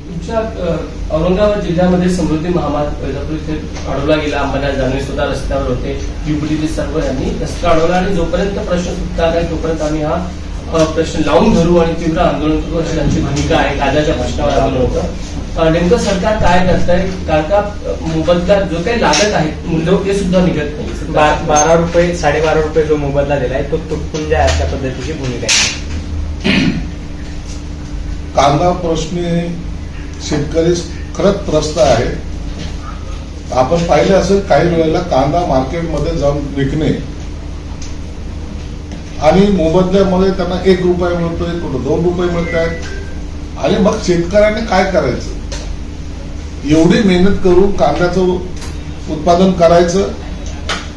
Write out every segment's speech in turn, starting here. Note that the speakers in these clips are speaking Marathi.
तुमच्या औरंगाबाद जिल्ह्यामध्ये समृद्धी महामार्ग वैजापूर इथे अडवला गेला. अंबादास दानवे सुद्धा रस्त्यावर होते, युपीडीचे सर्व यांनी रस्ता अडवला आणि जोपर्यंत प्रश्न सुटणार नाही तोपर्यंत आम्ही हा प्रश्न लावून धरू आणि तीव्र आंदोलन करू अशी त्यांची भूमिका आहे. कायद्याच्या प्रश्नावर आंदोलन होतं. नेमकं सरकार काय करतंय? कारण का मोबदला जो काही लागत आहे मूल्य ते सुद्धा निघत नाही. 12 रुपये 12.5 रुपये जो मोबदला दिलाय तो तुटपुंज आहे अशा पद्धतीची भूमिका आहे. कांदा प्रश्नी शेतकरी खरंच त्रस्त आहे. आपण पाहिलं असेल काही वेळेला कांदा मार्केटमध्ये जाऊन विकणे आणि मोबदल्यामध्ये त्यांना 1 रुपया मिळतोय, कुठं 2 रुपये मिळत आहेत. आणि मग शेतकऱ्याने काय करायचं? एवढी मेहनत करून कांद्याचं उत्पादन करायचं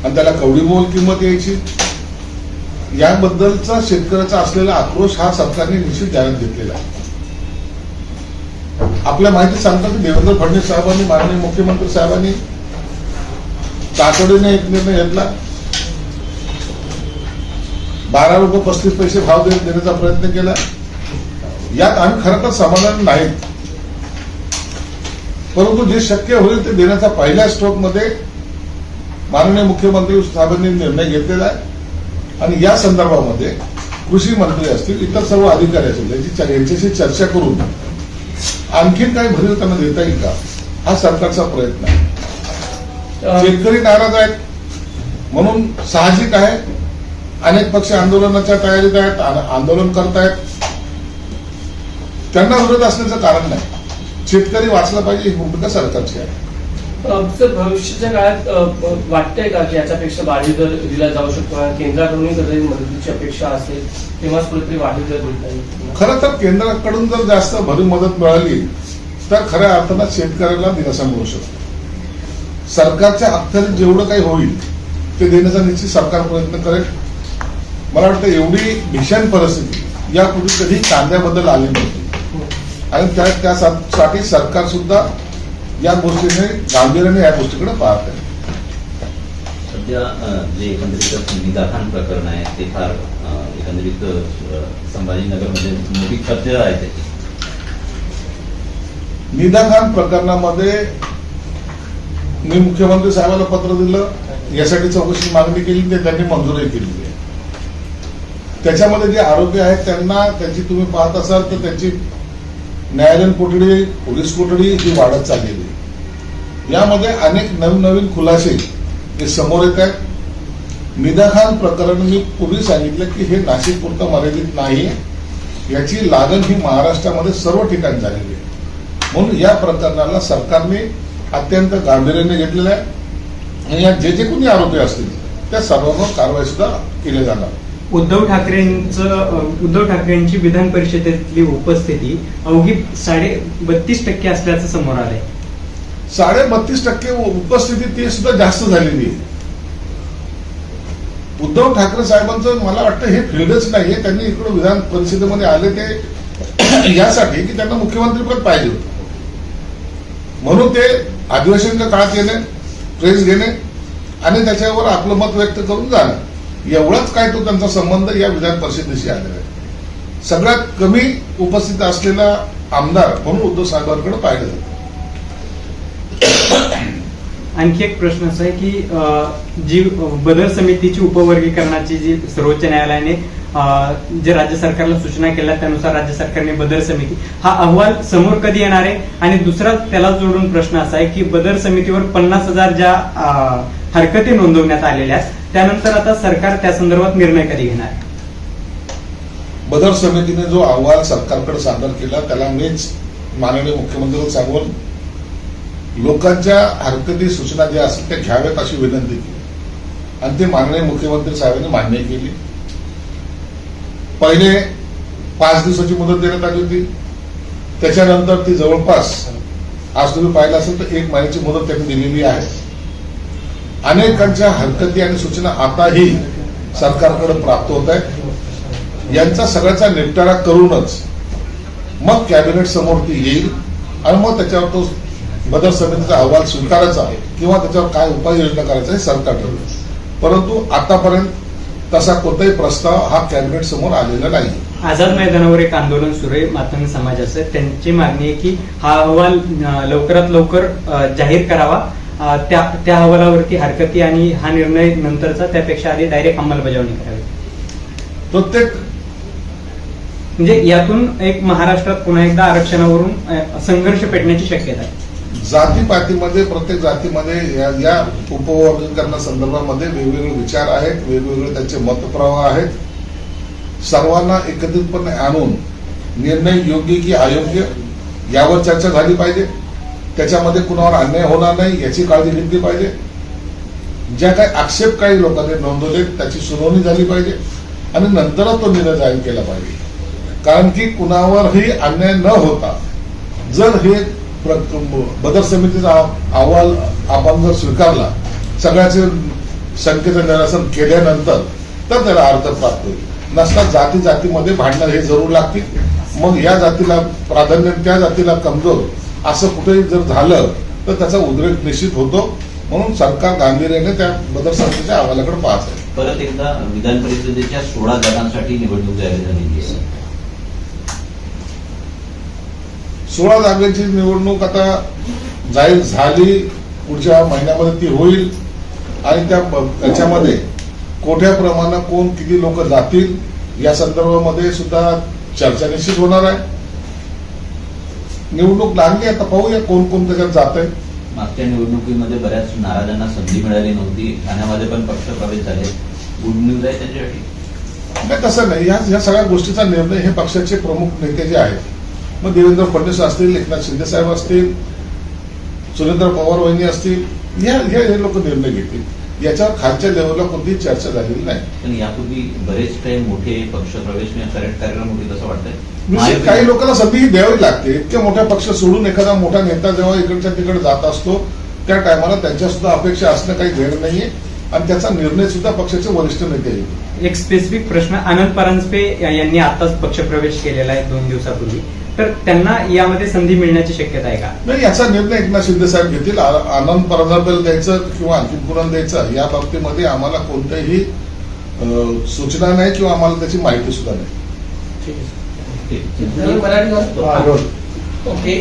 आणि त्याला कवडीमोल किंमत यायची. याबद्दलचा शेतकऱ्याचा असलेला आक्रोश हा सरकारने निश्चित ध्यानात घेतलेला आहे. आपल्या माहिती सांगतात की देवेंद्र फडणवीस साहेबांनी, माननीय मुख्यमंत्री साहेबांनी तातडीने एक निर्णय घेतला. 12 रुपये 35 पैसे भाव देण्याचा प्रयत्न केला. यात आम्ही खरं तर समाधान नाही, परंतु जे शक्य होईल ते देण्याचा पहिल्या स्ट्रोकमध्ये माननीय मुख्यमंत्री साहेबांनी निर्णय घेतलेला आहे. आणि या संदर्भामध्ये कृषी मंत्री असतील, इतर सर्व अधिकारी असतील यांच्याशी चर्चा करून आणखीन काही भरीव त्यांना देता येईल का हा सरकारचा प्रयत्न आहे. शेतकरी नाराज आहेत म्हणून साहजिक आहे. अनेक पक्ष आंदोलनाच्या तयारीत आहेत, आंदोलन करतायत. त्यांना विरोध असण्याचं कारण नाही. शेतकरी वाचला पाहिजे ही भूमिका सरकारची आहे. सर, भविष्याच्या काळात वाटतंय का की याच्यापेक्षा वाढीव दर दिला जाऊ शकतो? केंद्राकडूनही कधी मदतीची अपेक्षा असेल तेव्हाच कुठेतरी वाढीव दर देता येईल. खरं तर केंद्राकडून जर जास्त भरीव मदत मिळाली तर खऱ्या अर्थानं शेतकऱ्याला दिलासा मिळू शकतो. सरकारच्या अखत्यारीत जेवढं काही होईल ते देण्याचा निश्चित सरकार प्रयत्न करेल. मला वाटतं एवढी भीषण परिस्थिती यापूर्वी कधी कांद्याबद्दल आली नव्हती आणि त्यासाठी सरकार सुद्धा या गोष्टीने गांभीर्याने या गोष्टीकडे पाहत आहे. सध्या जे एकंदरीत निदाखान प्रकरण आहे ते फार एकंदरीत संभाजीनगरमध्ये मोठी चर्चा आहे. त्याची निदाखान प्रकरणामध्ये मी मुख्यमंत्री साहेबांना पत्र दिलं, यासाठी चौकशी मागणी केली, ते त्यांनी मंजुरी केली आहे. त्याच्यामध्ये जे आरोपी आहेत त्यांना त्यांची तुम्ही पाहत असाल तर त्यांची न्यायालयीन कोठडी, पोलीस कोठडी ही वाढत चाललेली आहे. यामध्ये अनेक नवीन खुलासे हे समोर येत आहेत. निदाखान प्रकरण मी पूर्वी सांगितलं की हे नाशिक पुरतं मर्यादित नाही, याची लागण ही महाराष्ट्रामध्ये सर्व ठिकाणी झालेली आहे. म्हणून या प्रकरणाला सरकारने अत्यंत गांभीर्याने घेतलेलं आहे आणि या जे कोणी आरोपी असतील त्या सर्वांवर कारवाई सुद्धा केली जाणार. उद्धव ठाकरेंची विधान परिषदेतली उपस्थिती अवघी 32% असल्याचं समोर आलंय. 32% उपस्थिती ती सुद्धा जास्त झालेली आहे. उद्धव ठाकरे साहेबांचं मला वाटतं हे फिल्डच नाहीये. त्यांनी इकडे विधान परिषदेमध्ये आले ते यासाठी की त्यांना मुख्यमंत्रीपद पाहिजे होतं, म्हणून ते अधिवेशनाच्या काळात येणे, प्रेस घेणे आणि त्याच्यावर आपलं मत व्यक्त करून जाणं, एवढाच काय तो त्यांचा संबंध या विधान परिषदेशी आलेला आहे. सगळ्यात कमी उपस्थित असलेला आमदार म्हणून उद्धव साहेबांकडे पाहिलं जातं. आणखी एक प्रश्न असा आहे की जी बदर समितीची उपवर्गीकरणाची जी सर्वोच्च न्यायालयाने जे राज्य सरकारला सूचना केल्या त्यानुसार राज्य सरकारने बदर समिती हा अहवाल समोर कधी येणार आहे? आणि दुसरा त्याला जोडून प्रश्न असा आहे की बदर समितीवर 50,000 ज्या हरकती नोंदवण्यात आलेल्या आहेत त्यानंतर आता सरकार त्या संदर्भात निर्णय कधी घेणार? बदर समितीने जो अहवाल सरकारकडे सादर केला त्याला मीच माननीय मुख्यमंत्र्यांना सांगून लोकांच्या हरकती सूचना ज्या असतील त्या घ्याव्यात अशी विनंती केली आणि ते माननीय मुख्यमंत्री साहेबांनी मान्य केली. पहिले 5 दिवसाची मुदत देण्यात आली होती, त्याच्यानंतर ती जवळपास आज तुम्ही पाहिलं असेल तर 1 महिन्याची मुदत त्यांनी दिलेली आहे. अनेकांच्या हरकती आणि सूचना आताही सरकारकडे प्राप्त होत आहेत. यांचा सगळ्याचा निपटारा करूनच मग कॅबिनेट समोर ती येईल आणि मग त्याच्यावर तो बदर समितीचा अहवाल स्वीकारायचा आहे किंवा त्याच्यावर काय उपाययोजना करायचा हे सरकार ठरवेल. परंतु आतापर्यंत तसा कोणताही प्रस्ताव हा कॅबिनेट समोर आलेला नाही. आझाद मैदानावर एक आंदोलन सुरू आहे मातंग समाजाचं. त्यांची मागणी आहे की हा अहवाल लवकरात लवकर जाहीर करावा. त्या अहवालावरती हरकती आणि हा निर्णय नंतरचा त्यापेक्षा आधी डायरेक्ट अंमलबजावणी करावी. प्रत्येक म्हणजे यातून एक महाराष्ट्रात पुन्हा एकदा आरक्षणावरून संघर्ष पेटण्याची शक्यता आहे. जातीपातीमध्ये प्रत्येक जातीमध्ये या उपवर्गीकरणासंदर्भामध्ये वेगवेगळे विचार आहेत, वेगवेगळे त्यांचे मतप्रवाह आहेत. सर्वांना एकत्रितपणे आणून निर्णय योग्य की अयोग्य यावर चर्चा झाली पाहिजे. त्याच्यामध्ये कुणावर अन्याय होणार नाही याची काळजी घेतली पाहिजे. ज्या काही आक्षेप काही लोकांनी नोंदवले त्याची सुनावणी झाली पाहिजे आणि नंतरच तो निर्णय जाहीर केला पाहिजे. कारण की कुणावरही अन्याय न होता जर हे बदर समितीचा अहवाल आपण जर स्वीकारला, सगळ्याचे शंकेचं निरसन केल्यानंतर तर त्याला अर्थ प्राप्त होईल. नसता जाती जातीमध्ये भांडणं हे जरूर लागतील. मग या जातीला प्राधान्य त्या जातीला कमजोर असं कुठेही जर झालं तर त्याचा उद्रेक निश्चित होतो. म्हणून सरकार गांभीर्याने त्या बदर समितीच्या अहवालाकडे पाहत आहे. परत एकदा विधान परिषदेच्या 16 जागांसाठी निवडणूक जाहीर झालेली आहे. 16 जागांची निवडणूक आता जाहीर झाली, पुढच्या महिन्यामध्ये ती होईल आणि त्याच्यामध्ये कोठ्याप्रमाणे कोण किती लोक जातील या संदर्भामध्ये सुद्धा चर्चा निश्चित होणार आहे. निवडणूक लागली, आता पाहूया कोण कोण त्याच्यात जात आहे. मागच्या निवडणुकीमध्ये बऱ्याच नाराजांना संधी मिळाली नव्हती. ठाण्यामध्ये पण पक्ष प्रवेश झाले. गुड न्यूज आहे त्यांच्यासाठी? नाही, तसं नाही. या सगळ्या गोष्टीचा निर्णय हे पक्षाचे प्रमुख नेते जे आहेत, मग देवेंद्र फडणवीस असतील, एकनाथ शिंदे साहेब असतील, सुरेंद्र पवार वहिनी असतील, हे लोक निर्णय घेतील. याच्यावर खालच्या लेवलला कोणतीही चर्चा झालेली नाही. पण यापूर्वी बरेच काही मोठे पक्ष प्रवेश कार्यक्रम होतील असं वाटतंय. निश्चित काही लोकांना संधी द्यावी लागते. इतके मोठ्या पक्ष सोडून एखादा मोठा नेता जेव्हा इकडच्या तिकडे जात असतो त्या टायमाला त्यांच्या सुद्धा अपेक्षा असणं काही गैर नाहीये आणि त्याचा निर्णय सुद्धा पक्षाचे वरिष्ठ नेते घेतील. एक स्पेसिफिक प्रश्न, आनंद परांजपे यांनी आताच पक्षप्रवेश केलेला आहे 2 दिवसापूर्वी, तर त्यांना यामध्ये संधी मिळण्याची शक्यता आहे का? नाही, याचा निर्णय एकनाथ शिंदे साहेब घेतील. आनंद परांजपेला द्यायचं किंवा आणखी कुणाला द्यायचं या बाबतीमध्ये आम्हाला कोणत्याही सूचना नाही किंवा आम्हाला त्याची माहिती सुद्धा नाही. ठीक आहे. मराठी ओके.